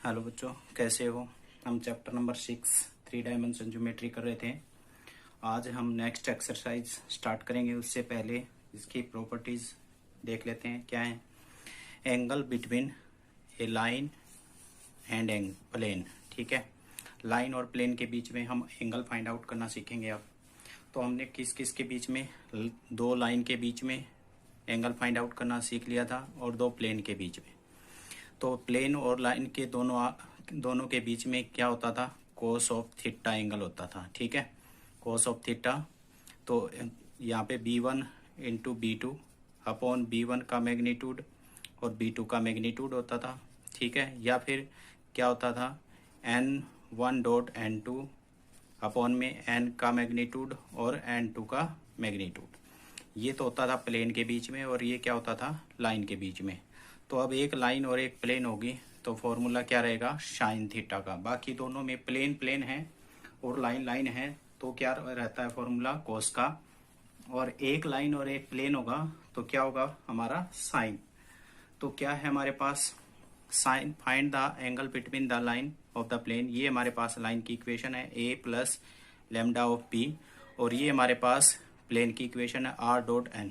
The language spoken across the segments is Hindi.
हेलो बच्चों, कैसे हो। हम chapter number 6 three dimension geometry कर रहे थे। आज हम नेक्स्ट एक्सरसाइज स्टार्ट करेंगे। उससे पहले इसकी प्रॉपर्टीज देख लेते हैं क्या है। Angle between a line and an plane. ठीक है, लाइन और प्लेन के बीच में हम एंगल फाइंड आउट करना सीखेंगे अब। तो हमने किस किस के बीच में, दो लाइन के बीच में एंगल फाइंड आउट करना सीख लिया था और दो प्लेन के बीच में। तो प्लेन और लाइन के दोनों के बीच में क्या होता था, कोस ऑफ थीटा एंगल होता था। ठीक है, कोस ऑफ थीटा। तो यहाँ पे B1 into B2 upon B1 का मैग्नीट्यूड और B2 का मैग्नीट्यूड होता था। ठीक है, या फिर क्या होता था, N1 डॉट N2 अपॉन में N का मैग्नीट्यूड और N2 का मैग्नीट्यूड। ये तो होता था प्लेन के बीच में, और ये क्या होता था, लाइन के बीच में। तो अब एक लाइन और एक प्लेन होगी तो फॉर्मूला क्या रहेगा, साइन थीटा का। बाकी दोनों में प्लेन प्लेन है और लाइन लाइन है तो क्या रहता है फॉर्मूला, कोस का। और एक लाइन और एक प्लेन होगा तो क्या होगा हमारा, साइन। तो क्या है हमारे पास, sine find the angle between the line of the plane. ये हमारे पास लाइन की इक्वेशन है a plus lambda of p, और ये हमारे पास प्लेन की इक्वेशन है r डॉट n।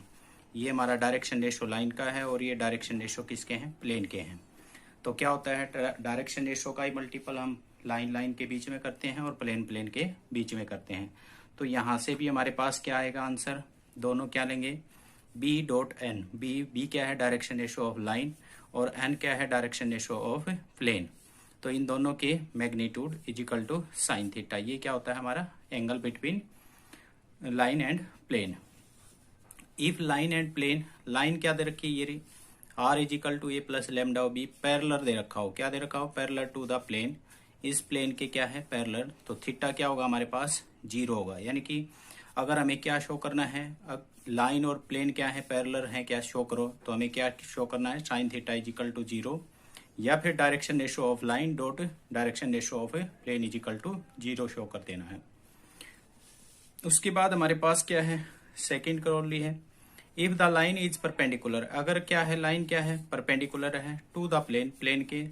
ये हमारा डायरेक्शन रेशो लाइन का है और ये डायरेक्शन रेशो किसके हैं, प्लेन के हैं। तो क्या होता है, डायरेक्शन रेशो का ही मल्टीपल हम लाइन लाइन के बीच में करते हैं और प्लेन प्लेन के बीच में करते हैं। तो यहाँ से भी हमारे पास क्या आएगा आंसर, दोनों क्या लेंगे, b डॉट n। b क्या है, डायरेक्शन रेशो ऑफ लाइन, और n क्या है, डायरेक्शन रेशो ऑफ प्लेन। तो इन दोनों के magnitude equal to sine theta. ये क्या होता है हमारा angle between line and plane. If line and plane, line क्या दे रखी है, ये रही r is equal to a plus lambda B, parallel दे रखा हो। क्या दे रखा हो, पैरेलल टू द प्लेन। इस प्लेन के क्या है, पैरेलल। तो थीटा क्या होगा हमारे पास, 0 होगा। यानी कि अगर हमें क्या शो करना है, लाइन और प्लेन क्या है, पैरेलल है, क्या शो करो, तो हमें क्या शो करना है, साइन थीटा इजिकल टू 0, या फिर direction ratio of line dot direction ratio of plane is equal to 0 show कर देना है। उसके बाद हमारे पास क्या है, सेकेंड क्रॉली है। If the line is perpendicular, अगर क्या है, लाइन क्या है, परपेंडिकुलर है टू द प्लेन, प्लेन के।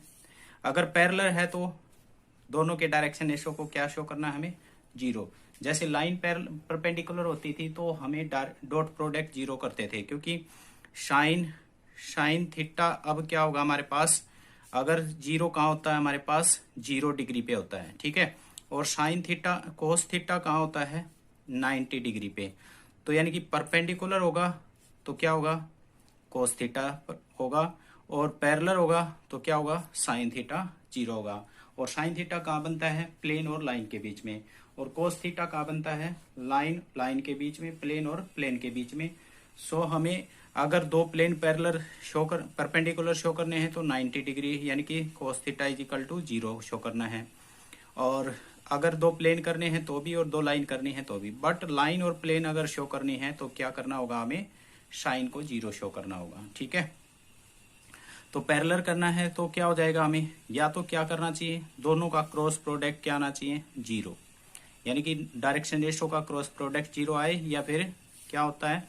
अगर पैरेलल है तो दोनों के डायरेक्शन रेशो को क्या शो करना है हमें, 0। जैसे लाइन परपेंडिकुलर होती थी तो हमें डॉट प्रोडक्ट 0 करते थे, क्योंकि साइन थीटा अब क्या होगा हमारे पास, अगर 0 कहाँ होता है हमारे पास, 0 डिग्री पे होता है। ठीक है, और साइन थीटा कोस थीटा कहाँ होता है, 90 डिग्री पे। तो यानी कि परपेंडिकुलर होगा तो क्या होगा, कोस थीटा होगा, और पैरेलल होगा तो क्या होगा, साइन थीटा 0 होगा। और साइन थीटा कहाँ बनता है, प्लेन और लाइन के बीच में। और कोस थीटा कहाँ बनता है, लाइन लाइन के बीच में, प्लेन और प्लेन के बीच में। सो हमें अगर दो प्लेन पैरेलल परपेंडिकुलर शो करने हैं तो 90 डिग्री, यानी कि cos theta is equal to 0 show करना है। और अगर दो प्लेन करने हैं तो भी, और दो लाइन करनी है तो भी। बट लाइन और प्लेन अगर शो करनी है तो क्या करना होगा, हमें साइन को 0 शो करना होगा। ठीक है, तो पैरेलल करना है तो क्या हो जाएगा, हमें या तो क्या करना चाहिए, दोनों का क्रॉस प्रोडक्ट क्या आना चाहिए, 0। यानी कि डायरेक्शन रेशो का क्रॉस प्रोडक्ट 0 आए, या फिर क्या होता है,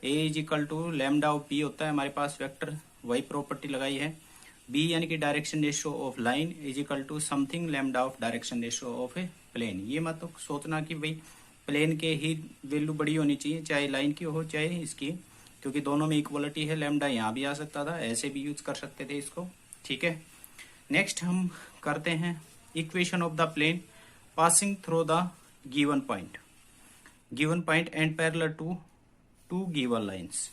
a is equal to lambda of b होता है हमारे पास वेक्टर, वही प्रॉपर्टी लगाई है। b यानी कि direction ratio of line is equal to something lambda of direction ratio of plane. ये मत तो सोचना कि भाई प्लेन के ही वैल्यू बड़ी होनी चाहिए, चाहे लाइन की हो चाहे इसकी, क्योंकि दोनों में इक्वलिटी है। लेमडा यहाँ भी आ सकता था, ऐसे भी यूज कर सकते थे इसको। ठीक है, नेक्स्ट हम करते हैं equation of the plane passing through the given point and parallel to two given lines.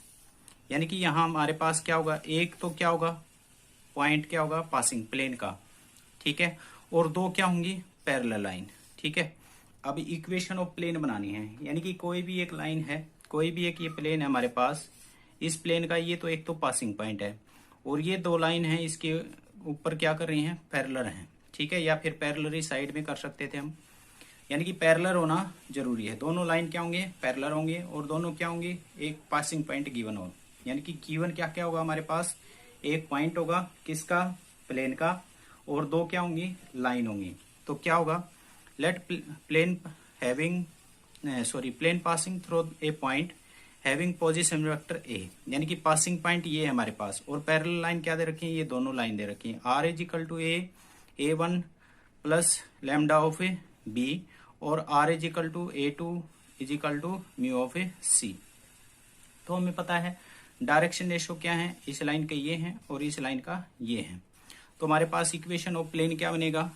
यानी कि यहाँ हमारे पास क्या होगा, एक तो क्या होगा, पॉइंट क्या होगा, पासिंग प्लेन का। ठीक है, और दो क्या होंगी, पैरेलल लाइन। ठीक है, अब इक्वेशन ऑफ प्लेन बनानी है। यानी कि कोई भी एक लाइन है, कोई भी एक ये प्लेन है हमारे पास, इस प्लेन का ये तो एक तो पासिंग पॉइंट है, और ये दो लाइन है इसके ऊपर क्या कर रही हैं, पैरेलल हैं। ठीक है, या फिर पैरेलल साइड में कर सकते थे हम। यानी कि पैरेलल होना जरूरी है, दोनों लाइन क्या होंगे, पैरेलल होंगे, और दोनों क्या होंगे, एक पासिंग पॉइंट गिवन हो। यानी कि गिवन क्या क्या होगा हमारे पास, एक पॉइंट होगा किसका, प्लेन का, और दो क्या होंगी, लाइन होंगी। तो क्या होगा, let plane passing through a point having position vector a. यानी कि पासिंग पॉइंट ये है हमारे पास, और पैरेलल लाइन क्या दे रखी है, ये दोनों लाइन दे रखी है। r is equal to a A1 plus lambda of B और R is equal to A2 is equal to mu of C। तो हमें पता है डायरेक्शन रेशो क्या है, इस लाइन का ये है और इस लाइन का ये है। तो हमारे पास इक्वेशन ऑफ प्लेन क्या बनेगा,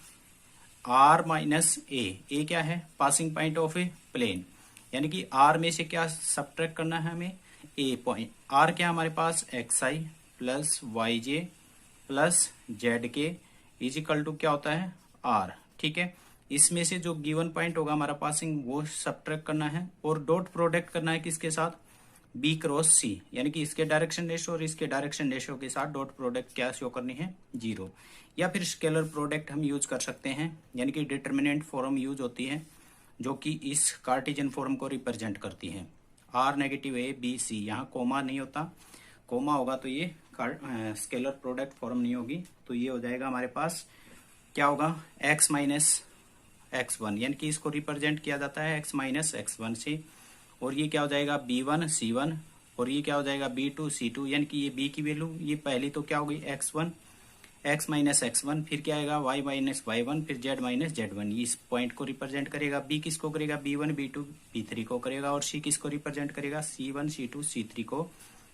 R माइनस ए क्या है, passing point of a plane, यानी कि R में से क्या सब्ट्रैक्ट करना है हमें, ए पॉइंट। R क्या हमारे पास XI plus YJ plus ZK is equal to क्या होता है R। ठीक है, इसमें से जो गिवन पॉइंट होगा हमारा पासिंग वो सब्ट्रैक्ट करना है और डॉट प्रोडक्ट करना है किसके साथ, B क्रॉस C, यानी कि इसके डायरेक्शन रेशो और इसके डायरेक्शन रेशो के साथ डॉट प्रोडक्ट क्या शो करनी है, 0। या फिर स्केलर प्रोडक्ट हम यूज कर सकते हैं, यानी कि डिटर्मिनेंट फॉर्म यूज होती है जो कि इस कार्टेशियन फॉर्म को रिप्रेजेंट करती है, R negative A B C। यहाँ कोमा नहीं होता, कोमा होगा तो ये स्केलर प्रोडक्ट फॉर्म नहीं होगी। तो ये हो जाएगा हमारे पास क्या होगा, x माइनस x1, यानी कि इसको रिप्रेजेंट किया जाता है x माइनस x1 से। और ये क्या हो जाएगा B1 C1 और ये क्या हो जाएगा B2 C2, यानी कि ये B की वैल्यू ये पहली तो क्या होगी x1 x माइनस x1, फिर क्या आएगा y माइनस y1, फिर z माइनस z1। इस पॉइंट को रिप्रेजेंट करेगा। B किसको करेगा, B1 B2 B3 को करेगा। और C किसको रिप्रेजेंट करेगा, C1 C2 C3 को।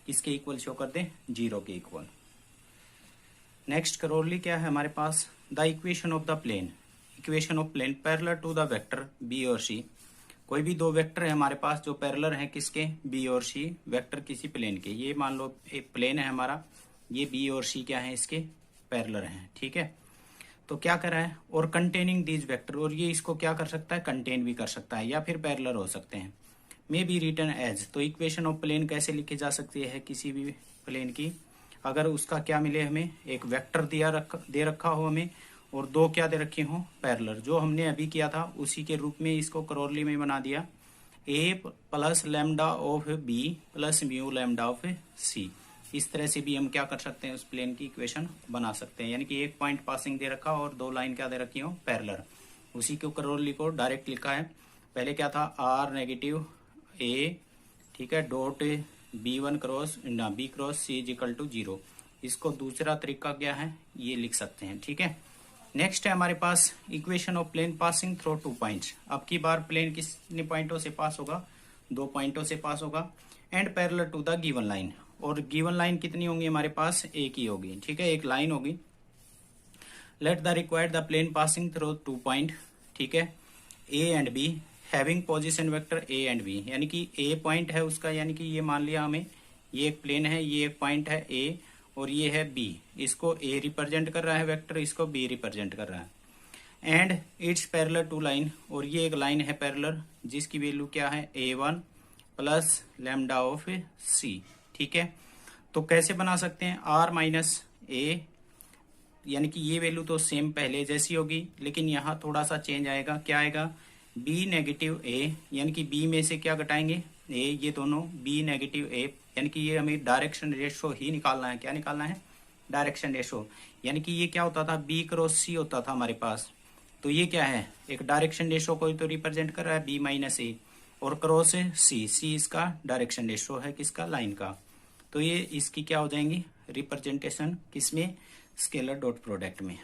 इसके इक्वल शो कर दें, 0 के इक्वल। नेक्स्ट करोली क्या है हमारे पास, the equation of the plane, equation of plane parallel to the vector B और C। कोई भी दो वेक्टर है हमारे पास जो पैरेलल है किसके, B और C, वेक्टर किसी प्लेन के। ये मान लो एक प्लेन है हमारा, ये B और C क्या है, इसके पैरेलल हैं। ठीक है, तो क्या करा है, और कंटेनिंग दीज वेक्टर, और ये इसको क्या कर सकता है, कंटेन भी कर सकता है या फिर पैरेलल हो सकते हैं। मे बी रिटन एज, तो इक्वेशन ऑफ प्लेन कैसे लिखी जा सकती है किसी भी प्लेन की, अगर उसका क्या मिले हमें, एक वेक्टर दे रखा हो हमें और दो क्या दे रखे हो, पैरेलल। जो हमने अभी किया था उसी के रूप में इसको करोली में बना दिया, A plus lambda of B plus mu lambda of C। इस तरह से भी हम क्या कर सकते हैं, उस प्लेन की इक्वेशन बना सकते हैं। यानी कि एक पॉइंट पासिंग दे रखा और दो लाइन क्या दे रखी हो, पैरेलल, उसी को करोली को डायरेक्ट लिखा है। पहले क्या था, R नेगेटिव A, ठीक है, डॉट B1 क्रॉस ना B cross C is equal to 0। इसको दूसरा तरीका क्या है, ये लिख सकते हैं। ठीक है, नेक्स्ट है हमारे पास equation of plane passing through 2 points. अब की बार प्लेन कितने पॉइंटों से पास होगा, 2 पॉइंटों से पास होगा। And parallel to the given line, और गिवन लाइन कितनी होंगी हमारे पास, एक ही होगी। ठीक है, एक लाइन होगी। Let the required the plane passing through 2 point, ठीक है, A and B having position vector A and B, यानी कि A पॉइंट है उसका, यानी कि ये मान लिया हमें ये एक प्लेन है, ये एक पॉइंट है A और ये है B। इसको A रिप्रेजेंट कर रहा है वेक्टर, इसको B रिप्रेजेंट कर रहा है। And it's parallel to line, और ये एक लाइन है पैरेलल जिसकी वैल्यू क्या है, A1 plus lambda of C। ठीक है, तो कैसे बना सकते हैं, R माइनस A, यानी कि ये वैल्यू तो सेम पहले जैसी होगी, लेकिन यहाँ थोड़ा सा चेंज आएगा। क्या आएगा, B नेगेटिव A, यानी कि B में से क्या घटाएंगे, A, ये दोनों B नेगेटिव A, यानी कि ये हमें डायरेक्शन रेशो ही निकालना है। क्या निकालना है, डायरेक्शन रेशो। यानी कि ये क्या होता था, B क्रॉस C होता था हमारे पास, तो ये क्या है, एक डायरेक्शन रेशो को तो रिप्रेजेंट कर रहा है B माइनस A, और क्रॉस C, C इसका डायरेक्शन रेशो है किसका, लाइन का। तो ये इसकी क्या हो जाएंगी, रिप्रेजेंटेशन किसमें, स्केलर डॉट प्रोडक्ट में।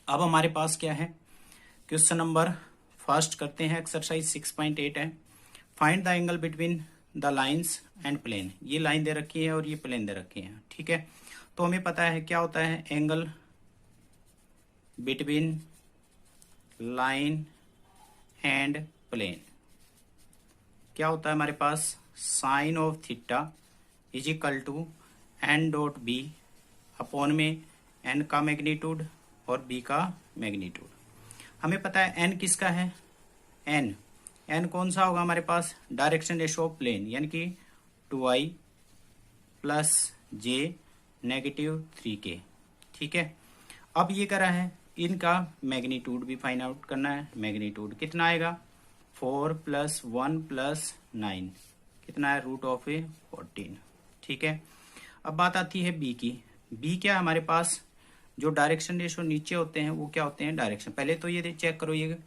अब हमारे पास क्या है, क्वेश्चन नंबर फर्स्ट करते हैं, एक्सरसाइज 6.8 है। Find the angle between the lines and plane. ये लाइन दे रखी है और ये प्लेन दे रखी है। ठीक है, तो हमें पता है क्या होता है, angle between line and plane क्या होता है हमारे पास, sine of theta is equal to N dot B upon में एन का मैग्नीट्यूड और बी का मैग्नीट्यूड। हमें पता है एन किसका है, एन कौन सा होगा हमारे पास, डायरेक्शन रेशो ऑफ प्लेन, यानी कि 2i प्लस जे नेगेटिव 3k। ठीक है, अब ये करा है, इनका मैग्नीट्यूड भी फाइंड आउट करना है। मैग्नीट्यूड कितना आएगा, 4 प्लस 1 प्लस 9, कितना है, रूट ऑफ 14। ठीक है, अब बात आती है बी की। बी क्या है हमारे पास, जो डायरेक्शन रेशो नीचे होते हैं वो क्या होते हैं, डायरेक्शन। पहले तो ये चेक करो ये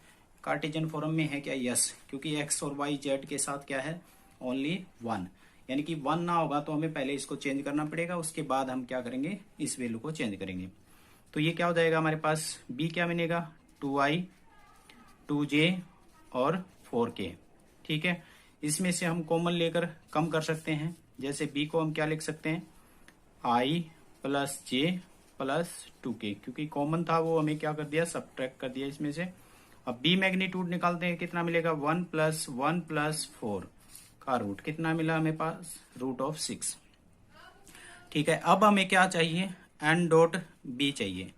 कार्टेशियन फॉर्म में है क्या, यस, क्योंकि एक्स और वाई जेड के साथ क्या है, ओनली 1, यानी कि 1 ना होगा तो हमें पहले इसको चेंज करना पड़ेगा, उसके बाद हम क्या करेंगे, इस वैल्यू को चेंज करेंगे। तो ये क्या हो जाएगा हमारे पास, b क्या बनेगा, 2i 2j और 4k। ठीक है, इसमें से हम कॉमन लेकर कम कर सकते हैं। जैसे b को हम क्या लिख सकते हैं, i plus j plus 2k, क्योंकि कॉमन था वो हमें क्या कर दिया, सब्ट्रैक्ट कर दिया इसमें से। अब b मैग्नीट्यूड निकालते हैं, कितना मिलेगा, 1 प्लस 1 प्लस 4 का रूट कितना मिला हमें पास, रूट ऑफ 6। ठीक है, अब हमें क्या चाहिए, n डॉट b चाहिए।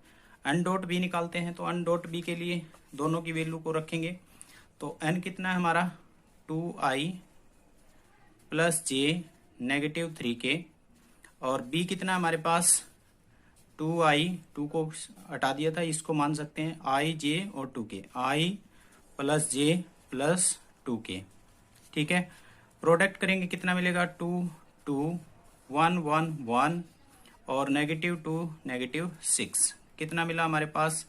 n डॉट b निकालते हैं, तो n डॉट b के लिए दोनों की वैल्यू को रखेंगे। तो n कितना है हमारा, 2i plus j negative 3k, और b कितना है हमारे पास, 2i, 2 को हटा दिया था, इसको मान सकते हैं i j और 2k, i plus j plus 2k। ठीक है, प्रोडक्ट करेंगे कितना मिलेगा, 2 2 1 1 1 और नेगेटिव 2 नेगेटिव 6, कितना मिला हमारे पास,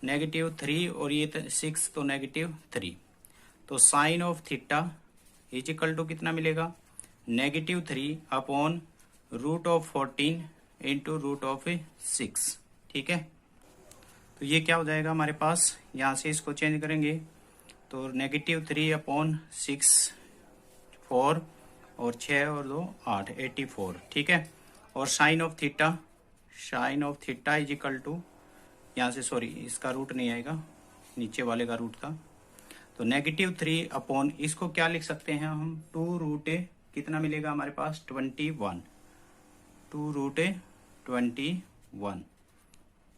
नेगेटिव 3 और ये 6 तो नेगेटिव 3। तो sine of theta is equal to कितना मिलेगा, negative 3 upon root of 14 into root of 6। ठीक है, तो ये क्या हो जाएगा हमारे पास, यहाँ से इसको चेंज करेंगे तो नेगेटिव 3 अपॉन 6 4 और 6 और 2 8 84। ठीक है, और sine of theta is equal to, यहाँ से सॉरी इसका रूट नहीं आएगा, नीचे वाले का रूट था, तो नेगेटिव 3 अपॉन इसको क्या लिख सकते हैं हम, 2 रूट कितना मिलेगा हमारे पास, 21, 2 रूट 21,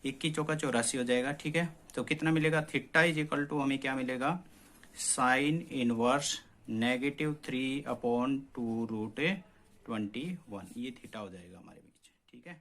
21 चौका 84 हो जाएगा। ठीक है, तो कितना मिलेगा, थीटा इज इक्वल टू हमें क्या मिलेगा, sine inverse negative 3 upon 2 root 21, ये थीटा हो जाएगा हमारे बीच। ठीक है।